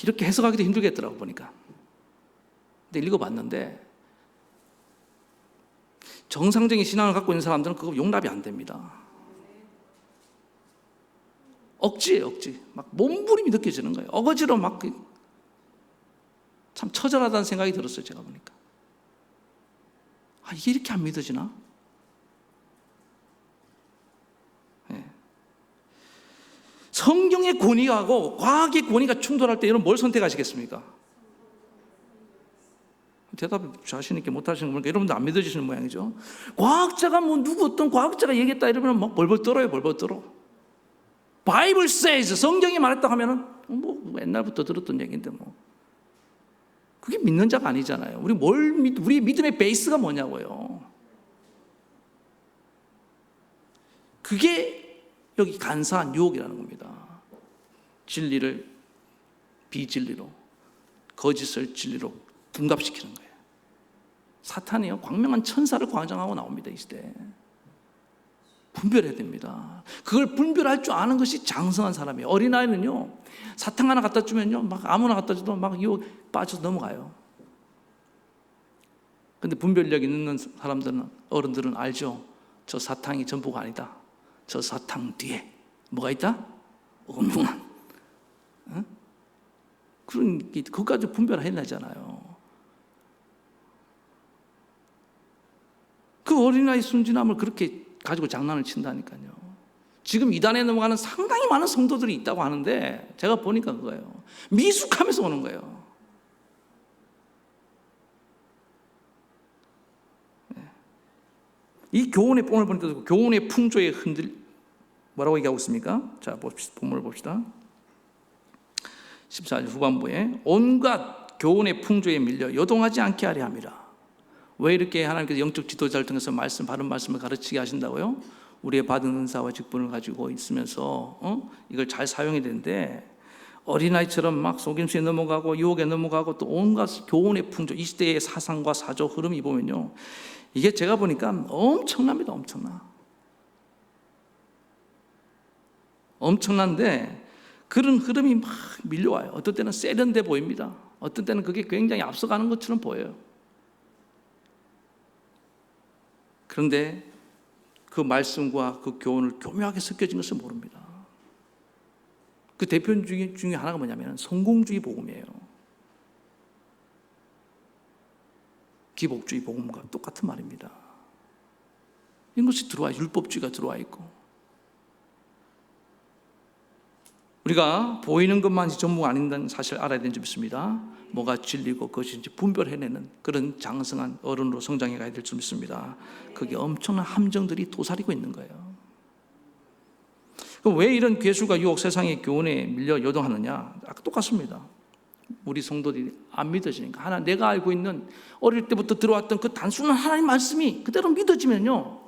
이렇게 해석하기도 힘들겠더라고 보니까. 근데 읽어봤는데 정상적인 신앙을 갖고 있는 사람들은 그거 용납이 안 됩니다. 억지예요, 억지. 막 몸부림이 느껴지는 거예요. 어거지로 막 참 처절하다는 생각이 들었어요, 제가 보니까. 이게 이렇게 안 믿어지나? 성경에 권위하고 과학의 권위가 충돌할 때 여러분 뭘 선택하시겠습니까? 대답 자신 있게 못 하시는 거니까 여러분도 안 믿어지시는 모양이죠. 과학자가 뭐 누구 어떤 과학자가 얘기했다 이러면 막 벌벌 떨어요. 벌벌 떨어. Bible says, 성경이 말했다 하면은 뭐 옛날부터 들었던 얘기인데 뭐 그게 믿는 자가 아니잖아요. 우리 믿음의 베이스가 뭐냐고요. 그게 여기 간사한 유혹이라는 겁니다. 진리를 비진리로, 거짓을 진리로 둔갑시키는 거예요. 사탄이요, 광명한 천사를 광장하고 나옵니다. 이 시대에 분별해야 됩니다. 그걸 분별할 줄 아는 것이 장성한 사람이에요. 어린아이는요, 사탕 하나 갖다 주면요, 막 아무나 갖다 줘도 막 유혹 빠져서 넘어가요. 근데 분별력 있는 사람들은, 어른들은 알죠. 저 사탕이 전부가 아니다. 저 사탕 뒤에 뭐가 있다? 엄청난 그런 게, 그것까지 분별해내잖아요. 그 어린아이 순진함을 그렇게 가지고 장난을 친다니까요. 지금 이단에 넘어가는 상당히 많은 성도들이 있다고 하는데 제가 보니까 그거예요. 미숙하면서 오는 거예요. 이 교훈의 오늘 보니까 교훈의 풍조에 뭐라고 얘기하고 있습니까? 자, 본문을 봅시다. 14절 후반부에 온갖 교훈의 풍조에 밀려 요동하지 않게 하려 함이라. 왜 이렇게 하나님께서 영적 지도자를 통해서 바른 말씀을 가르치게 하신다고요? 우리의 받은 은사와 직분을 가지고 있으면서 이걸 잘 사용해야 되는데 어린아이처럼 막 속임수에 넘어가고 유혹에 넘어가고 또 온갖 교훈의 풍조, 이 시대의 사상과 사조 흐름이 보면요, 이게 제가 보니까 엄청납니다. 엄청난데 그런 흐름이 막 밀려와요. 어떤 때는 세련돼 보입니다. 어떤 때는 그게 굉장히 앞서가는 것처럼 보여요. 그런데 그 말씀과 그 교훈을 교묘하게 섞여진 것을 모릅니다. 그 대표 중에 하나가 뭐냐면 성공주의 복음이에요. 기복주의 복음과 똑같은 말입니다. 이것이 들어와, 율법주의가 들어와 있고, 우리가 보이는 것만이 전부가 아닌다는 사실을 알아야 되는 점이 있습니다. 뭐가 진리고 그것인지 분별해내는 그런 장성한 어른으로 성장해 가야 될 줄 믿습니다. 그게 엄청난 함정들이 도사리고 있는 거예요. 그럼 왜 이런 괴술과 유혹, 세상의 교훈에 밀려 요동하느냐? 아까 똑같습니다. 우리 성도들이 안 믿어지니까. 내가 알고 있는 어릴 때부터 들어왔던 그 단순한 하나님 말씀이 그대로 믿어지면요,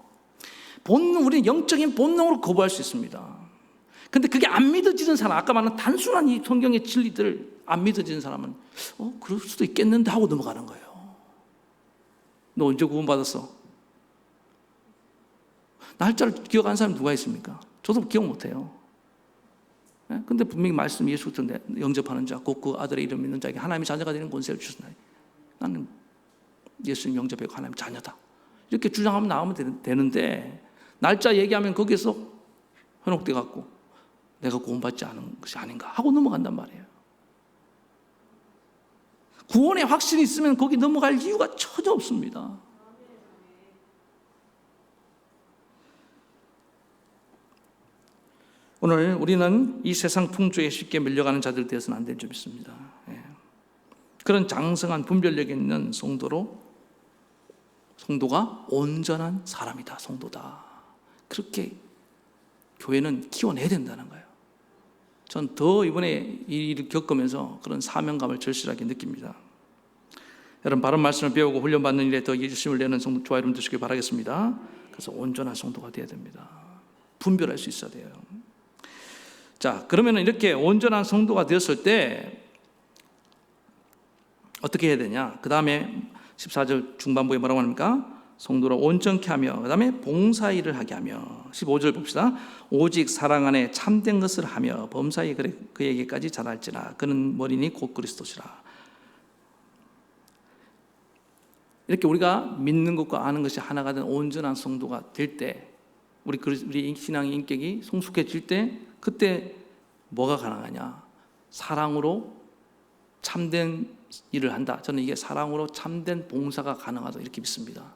우리는 영적인 본능으로 거부할 수 있습니다. 근데 그게 안 믿어지는 사람, 아까 말한 단순한 이 성경의 진리들을 안 믿어지는 사람은 그럴 수도 있겠는데 하고 넘어가는 거예요. 너 언제 구원받았어? 날짜를 기억하는 사람이 누가 있습니까? 저도 기억 못해요. 근데 분명히 말씀, 예수부터 영접하는 자, 곧 그 아들의 이름 믿는 자에게 하나님의 자녀가 되는 권세를 주셨나니 나는 예수님 영접하고 하나님 자녀다, 이렇게 주장하면 나오면 되는데 날짜 얘기하면 거기에서 현혹돼 갖고 내가 구원받지 않은 것이 아닌가 하고 넘어간단 말이에요. 구원의 확신이 있으면 거기 넘어갈 이유가 전혀 없습니다. 오늘 우리는 이 세상 풍조에 쉽게 밀려가는 자들 되어서는 안 될 줄 믿습니다. 그런 장성한 분별력 있는 성도가 온전한 사람이다, 성도다, 그렇게 교회는 키워내야 된다는 거예요. 전 더 이번에 이 일을 겪으면서 그런 사명감을 절실하게 느낍니다. 여러분, 바른 말씀을 배우고 훈련받는 일에 더 열심을 내는 저와 여러분 되시길 바라겠습니다. 그래서 온전한 성도가 되어야 됩니다. 분별할 수 있어야 돼요. 자, 그러면 이렇게 온전한 성도가 되었을 때 어떻게 해야 되냐? 그 다음에 14절 중반부에 뭐라고 합니까? 성도를 온전케 하며, 그 다음에 봉사일을 하게 하며. 15절 봅시다. 오직 사랑 안에 참된 것을 하며 범사에 그에게까지 자랄지라. 그는 머리니 곧 그리스도시라. 이렇게 우리가 믿는 것과 아는 것이 하나가 된 온전한 성도가 될 때, 우리 신앙의 인격이 성숙해질 때, 그때 뭐가 가능하냐? 사랑으로 참된 일을 한다. 저는 이게 사랑으로 참된 봉사가 가능하다, 이렇게 믿습니다.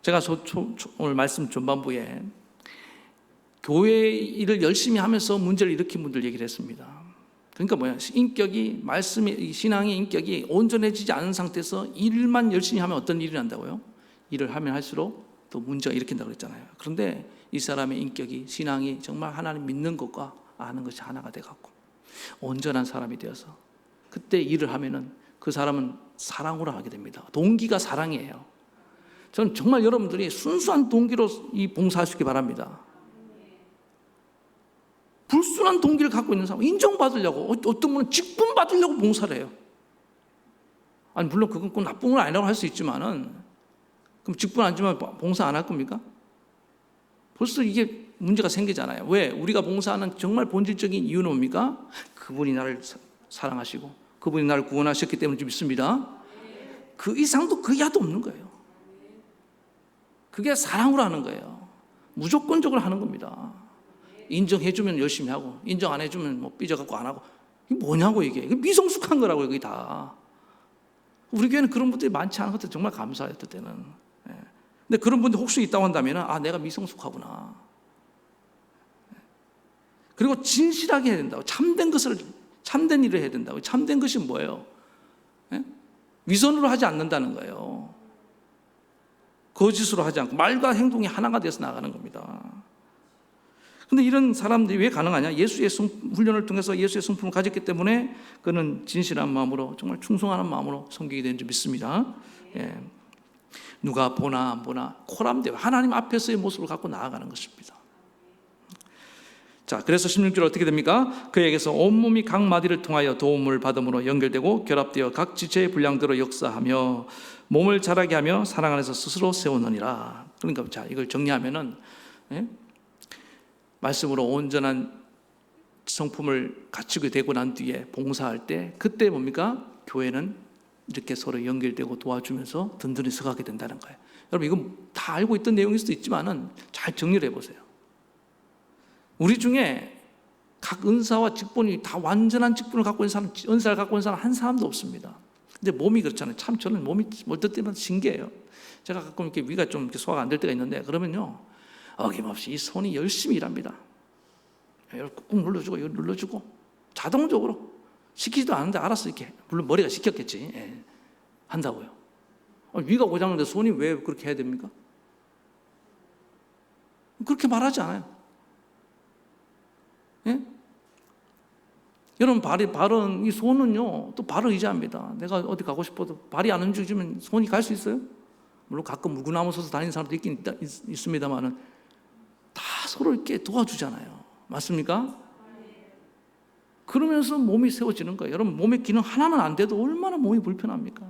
제가 오늘 말씀 전반부에 교회 일을 열심히 하면서 문제를 일으킨 분들 얘기를 했습니다. 그러니까 뭐야? 인격이, 말씀이, 신앙의 인격이 온전해지지 않은 상태에서 일만 열심히 하면 어떤 일이 난다고요? 일을 하면 할수록 또 문제가 일으킨다고 그랬잖아요. 그런데 이 사람의 인격이, 신앙이 정말 하나님 믿는 것과 아는 것이 하나가 돼갖고 온전한 사람이 되어서 그때 일을 하면은 그 사람은 사랑으로 하게 됩니다. 동기가 사랑이에요. 저는 정말 여러분들이 순수한 동기로 이 봉사하시기 바랍니다. 불순한 동기를 갖고 있는 사람, 인정받으려고, 어떤 분은 직분 받으려고 봉사를 해요. 아니 물론 그건 꼭 나쁜 건 아니라고 할 수 있지만은, 그럼 직분 안 주면 봉사 안 할 겁니까? 벌써 이게 문제가 생기잖아요. 왜? 우리가 봉사하는 정말 본질적인 이유는 뭡니까? 그분이 나를 사랑하시고 그분이 나를 구원하셨기 때문에 믿습니다. 그 이상도 그 이하도 없는 거예요. 그게 사랑으로 하는 거예요. 무조건적으로 하는 겁니다. 인정해주면 열심히 하고, 인정 안 해주면 뭐 삐져갖고 안 하고. 이게 뭐냐고, 이게 미성숙한 거라고요. 이게 다. 우리 교회는 그런 분들이 많지 않은 것도 정말 감사해요. 그때는. 근데 그런 분들 혹시 있다고 한다면, 아, 내가 미성숙하구나. 그리고 진실하게 해야 된다고. 참된 일을 해야 된다고. 참된 것이 뭐예요? 위선으로 하지 않는다는 거예요. 거짓으로 하지 않고 말과 행동이 하나가 되어서 나가는 겁니다. 근데 이런 사람들이 왜 가능하냐? 예수의 훈련을 통해서 예수의 성품을 가졌기 때문에 그는 진실한 마음으로, 정말 충성하는 마음으로 섬기게 되는 줄 믿습니다. 예. 누가 보나 안 보나 코람되어 하나님 앞에서의 모습을 갖고 나아가는 것입니다. 자, 그래서 16절 어떻게 됩니까? 그에게서 온몸이 각 마디를 통하여 도움을 받음으로 연결되고 결합되어 각 지체의 분량대로 역사하며 몸을 자라게 하며 사랑 안에서 스스로 세우느니라. 그러니까 자, 이걸 정리하면은, 예? 말씀으로 온전한 성품을 갖추게 되고 난 뒤에 봉사할 때, 그때 뭡니까? 교회는 이렇게 서로 연결되고 도와주면서 든든히 서가게 된다는 거예요. 여러분, 이건 다 알고 있던 내용일 수도 있지만은 잘 정리를 해보세요. 우리 중에 각 은사와 직분이 다 완전한 직분을 갖고 있는 사람, 은사를 갖고 있는 사람 한 사람도 없습니다. 근데 몸이 그렇잖아요. 참 저는 몸이 어떨 때마다 신기해요. 제가 가끔 이렇게 위가 좀 이렇게 소화가 안 될 때가 있는데, 그러면요, 어김없이 이 손이 열심히 일합니다. 이걸 꾹 눌러주고, 이걸 눌러주고, 자동적으로 시키지도 않은데 알아서 이렇게, 물론 머리가 시켰겠지. 예, 한다고요. 위가 고장났는데 손이 왜 그렇게 해야 됩니까? 그렇게 말하지 않아요. 예? 여러분, 발은, 이 손은요, 또 발을 의지합니다. 내가 어디 가고 싶어도 발이 안 움직이면 손이 갈 수 있어요? 물론 가끔 물구나무 서서 다니는 사람도 있긴 있습니다만은 다 서로 이렇게 도와주잖아요. 맞습니까? 그러면서 몸이 세워지는 거예요. 여러분, 몸의 기능 하나는 안 돼도 얼마나 몸이 불편합니까?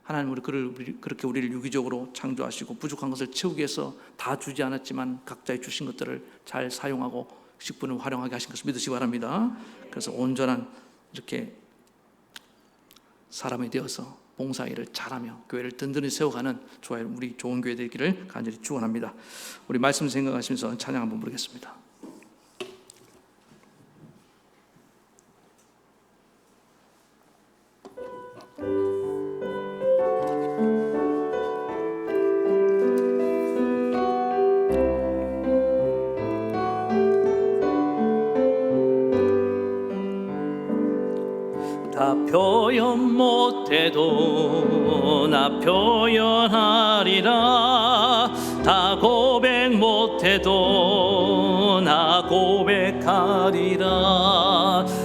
하나님 그렇게 우리를 유기적으로 창조하시고 부족한 것을 채우기 위해서 다 주지 않았지만 각자의 주신 것들을 잘 사용하고 직분을 활용하게 하신 것을 믿으시기 바랍니다. 그래서 온전한 이렇게 사람이 되어서 봉사일을 잘하며 교회를 든든히 세워가는 우리 좋은 교회 되기를 간절히 축원합니다. 우리 말씀 생각하시면서 찬양 한번 부르겠습니다. 다 표현 못해도 나 표현하리라. 다 고백 못해도 나 고백하리라.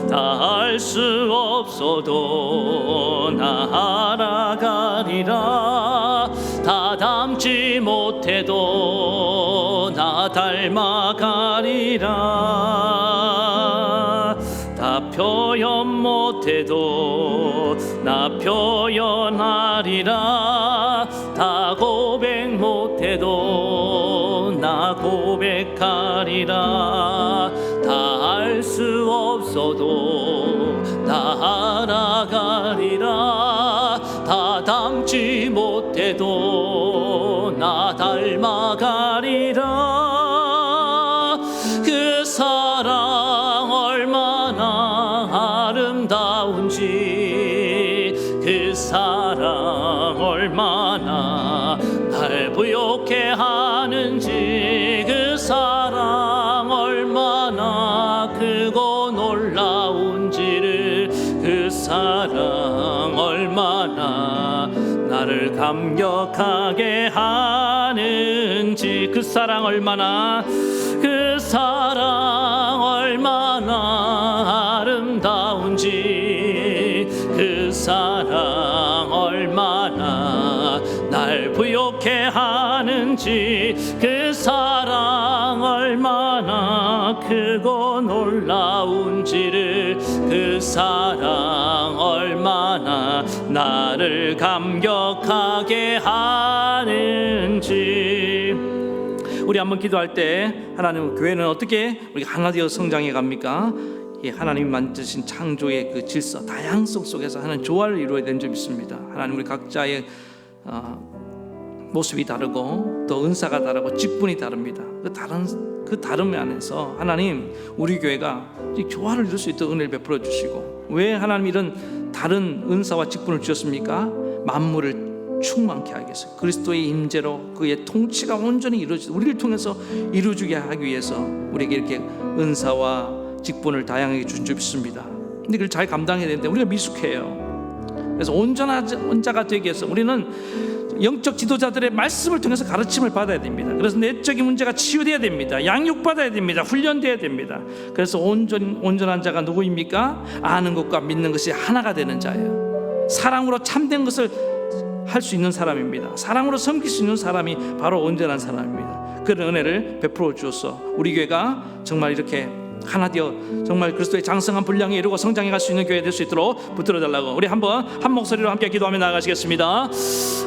다 할 수 없어도 나 알아가리라. 다 닮지 못해도 나 닮아가리라. 다 표현 못해도 나 표현하리라. 다 고백 못해도 나 고백하리라. 다 알 수 없어도 나 알아가리라. 다 닮지 못해도 나 닮아가리라. 그 사랑 얼마나 아름다운지, 그 사랑 얼마나 날 부욕해 하는지, 얼마나 나를 감격하게 하는지, 그 사랑 얼마나, 그 사랑 얼마나 아름다운지, 그 사랑 얼마나 날 부욕해 하는지, 그 사랑 얼마나 크고 놀라운지를, 그 사랑 얼마나 나를 감격하게 하는지. 우리 한번 기도할 때 하나님, 교회는 어떻게 우리가 하나 되어 성장해 갑니까? 하나님이 만드신 창조의 그 질서, 다양성 속에서 하나님 조화를 이루어야 되는 점이 있습니다. 하나님, 우리 각자의 모습이 다르고 또 은사가 다르고 직분이 다릅니다. 그 다름 안에서 하나님, 우리 교회가 조화를 이룰 수 있도록 은혜를 베풀어 주시고, 왜 하나님 이런 다른 은사와 직분을 주셨습니까? 만물을 충만케 하기 위해서, 그리스도의 임재로 그의 통치가 온전히 이루어지고 우리를 통해서 이루어지게 하기 위해서 우리에게 이렇게 은사와 직분을 다양하게 준 줄 믿습니다. 근데 그걸 잘 감당해야 되는데 우리가 미숙해요. 그래서 온전한 자가 되기 위해서 우리는 영적 지도자들의 말씀을 통해서 가르침을 받아야 됩니다. 그래서 내적인 문제가 치유돼야 됩니다. 양육받아야 됩니다. 훈련돼야 됩니다. 그래서 온전한 자가 누구입니까? 아는 것과 믿는 것이 하나가 되는 자예요. 사랑으로 참된 것을 할 수 있는 사람입니다. 사랑으로 섬길 수 있는 사람이 바로 온전한 사람입니다. 그런 은혜를 베풀어 주어서 우리 교회가 정말 이렇게 하나 되어 정말 그리스도의 장성한 분량에 이루고 성장해 갈 수 있는 교회 될 수 있도록 붙들어 달라고, 우리 한번 한 목소리로 함께 기도하며 나아가시겠습니다.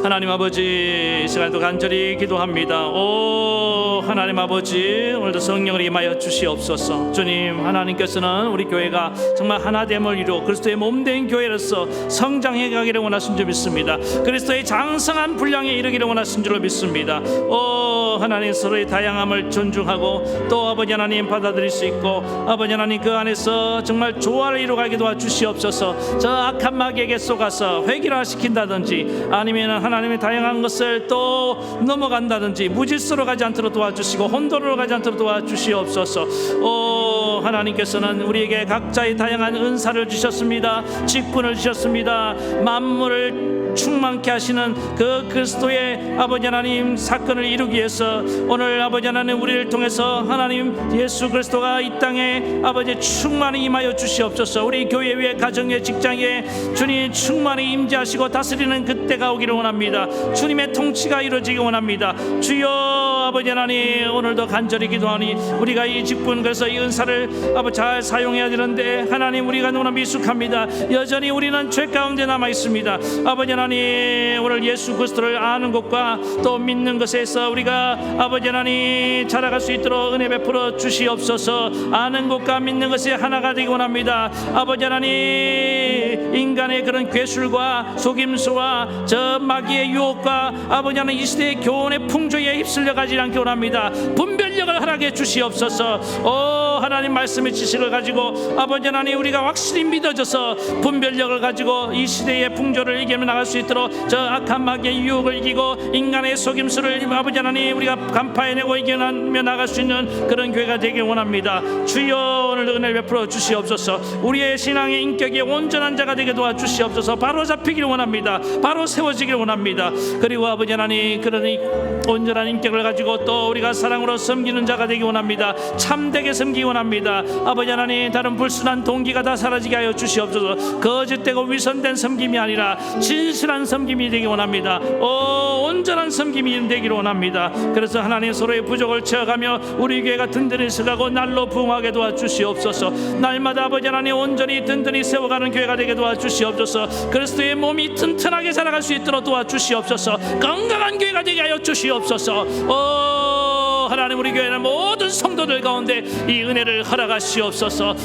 하나님 아버지, 이 시간에도 간절히 기도합니다. 오 하나님 아버지, 오늘도 성령을 임하여 주시옵소서. 주님, 하나님께서는 우리 교회가 정말 하나됨을 이루어 그리스도의 몸된 교회로서 성장해 가기를 원하신 줄 믿습니다. 그리스도의 장성한 분량에 이르기를 원하신 줄로 믿습니다. 오 하나님, 서로의 다양함을 존중하고 또 아버지 하나님 받아들일 수 있고, 아버지 하나님 그 안에서 정말 조화를 이루어가게 도와주시옵소서. 저 악한 마귀에게 속아서 회귀를 시킨다든지 아니면 하나님의 다양한 것을 또 넘어간다든지 무질서로 가지 않도록 도와주시고 혼돈으로 가지 않도록 도와주시옵소서. 오 하나님께서는 우리에게 각자의 다양한 은사를 주셨습니다. 직분을 주셨습니다. 만물을 충만케 하시는 그 그리스도의 아버지 하나님 사건을 이루기 위해서 오늘 아버지 하나님 우리를 통해서 하나님 예수 그리스도가 이 땅에 아버지 충만히 임하여 주시옵소서. 우리 교회 위에, 가정 위에, 직장 위에 주님 충만히 임재하시고 다스리는 그때가 오기를 원합니다. 주님의 통치가 이루어지기 원합니다. 주여 아버지 하나님, 오늘도 간절히 기도하니 우리가 이 직분, 그래서 이 은사를 아버지 잘 사용해야 되는데 하나님 우리가 너무나 미숙합니다. 여전히 우리는 죄 가운데 남아 있습니다. 아버지 하나님, 오늘 예수 그리스도를 아는 것과 또 믿는 것에서 우리가 아버지 하나님 자라갈 수 있도록 은혜 베풀어 주시옵소서. 아는 것과 믿는 것이 하나가 되기 원합니다. 아버지 하나님, 인간의 그런 괴술과 속임수와 저 마귀의 유혹과 아버지 하나님 이 시대의 교훈의 풍조에 휩쓸려 가지 않게 원합니다. 분별력을 허락해 주시옵소서. 오 하나님, 말씀의 지식을 가지고 아버지 하나님 우리가 확실히 믿어져서 분별력을 가지고 이 시대의 풍조를 이겨 나갈 수 있도록 저 악한 마귀의 유혹을 이기고 인간의 속임수를 아버지 하나님 우리가 간파해내고 이겨내며 나갈 수 있는 그런 교회가 되길 원합니다. 주여 오늘 은혜를 베풀어 주시옵소서. 우리의 신앙의 인격이 온전한 자가 되게 도와주시옵소서. 바로 잡히기를 원합니다. 바로 세워지기를 원합니다. 그리고 아버지 하나님, 그런 온전한 인격을 가지고 또 우리가 사랑으로 섬기는 자가 되기 원합니다. 참되게 섬기기 원합니다. 아버지 하나님, 다른 불순한 동기가 다 사라지게 하여 주시옵소서. 거짓되고 위선된 섬김이 아니라 진실한 섬김이 되기 원합니다. 온전한 섬김이 되기를 원합니다. 그래서 하나님, 서로의 부족을 채워가며 우리 교회가 든든히 서가고 날로 부흥하게 도와주시옵소서. 날마다 아버지 하나님 온전히 든든히 세워가는 교회가 되게 도와주시옵소서. 그리스도의 몸이 튼튼하게 자라갈 수 있도록 도와주시옵소서. 건강한 교회가 되게 하여 주시옵소서. 하나님, 우리 교회는 모든 성도들 가운데 이 은혜를 허락하시옵소서.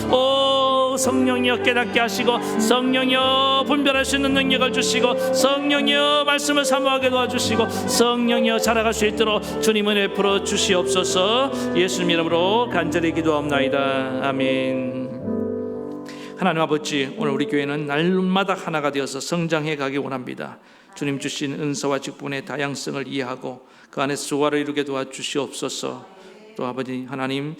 성령이여 깨닫게 하시고, 성령이여 분별할 수 있는 능력을 주시고, 성령이여 말씀을 사모하게 도와주시고, 성령이여 자라갈 수 있도록 주님 은혜 풀어 주시옵소서. 예수님 이름으로 간절히 기도합나이다. 아멘. 하나님 아버지, 오늘 우리 교회는 날마다 하나가 되어서 성장해 가기 원합니다. 주님 주신 은사와 직분의 다양성을 이해하고 그 안에서 조화를 이루게 도와주시옵소서. 또 아버지 하나님,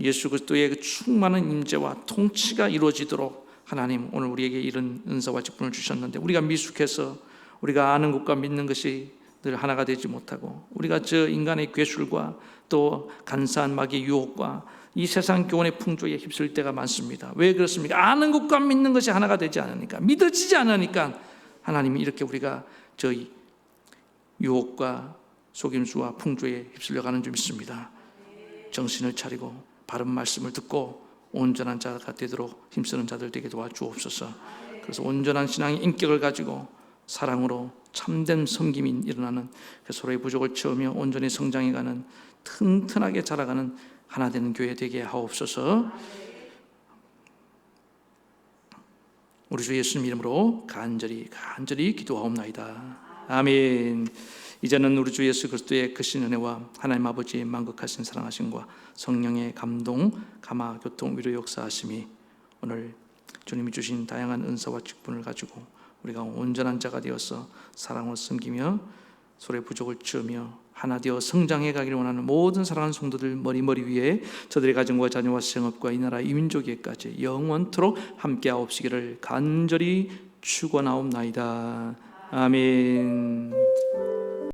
예수 그리스도의 그 충만한 임재와 통치가 이루어지도록 하나님, 오늘 우리에게 이런 은사와 직분을 주셨는데 우리가 미숙해서 우리가 아는 것과 믿는 것이 늘 하나가 되지 못하고, 우리가 저 인간의 괴술과 또 간사한 마귀의 유혹과 이 세상 교훈의 풍조에 휩쓸 때가 많습니다. 왜 그렇습니까? 아는 것과 믿는 것이 하나가 되지 않으니까, 믿어지지 않으니까 하나님이 이렇게 우리가 저 유혹과 속임수와 풍조에 휩쓸려가는 줄 믿습니다. 정신을 차리고 바른 말씀을 듣고 온전한 자가 되도록 힘쓰는 자들 되게 도와주옵소서. 그래서 온전한 신앙의 인격을 가지고 사랑으로 참된 섬김이 일어나는, 서로의 부족을 채우며 온전히 성장해가는, 튼튼하게 자라가는 하나 되는 교회 되게 하옵소서. 우리 주 예수님 이름으로 간절히 기도하옵나이다. 아멘. 이제는 우리 주 예수 그리스도의 크신 은혜와 하나님 아버지의 만극하신 사랑하심과 성령의 감동, 감화, 교통, 위로 역사하심이 오늘 주님이 주신 다양한 은사와 직분을 가지고 우리가 온전한 자가 되어서 사랑을 섬기며 서로의 부족을 채우며 하나 되어 성장해 가기를 원하는 모든 사랑하는 성도들 머리 위에 저들의 가정과 자녀와 생업과 이 나라 이민족에까지 영원토록 함께하옵시기를 간절히 축원하옵나이다. 아멘.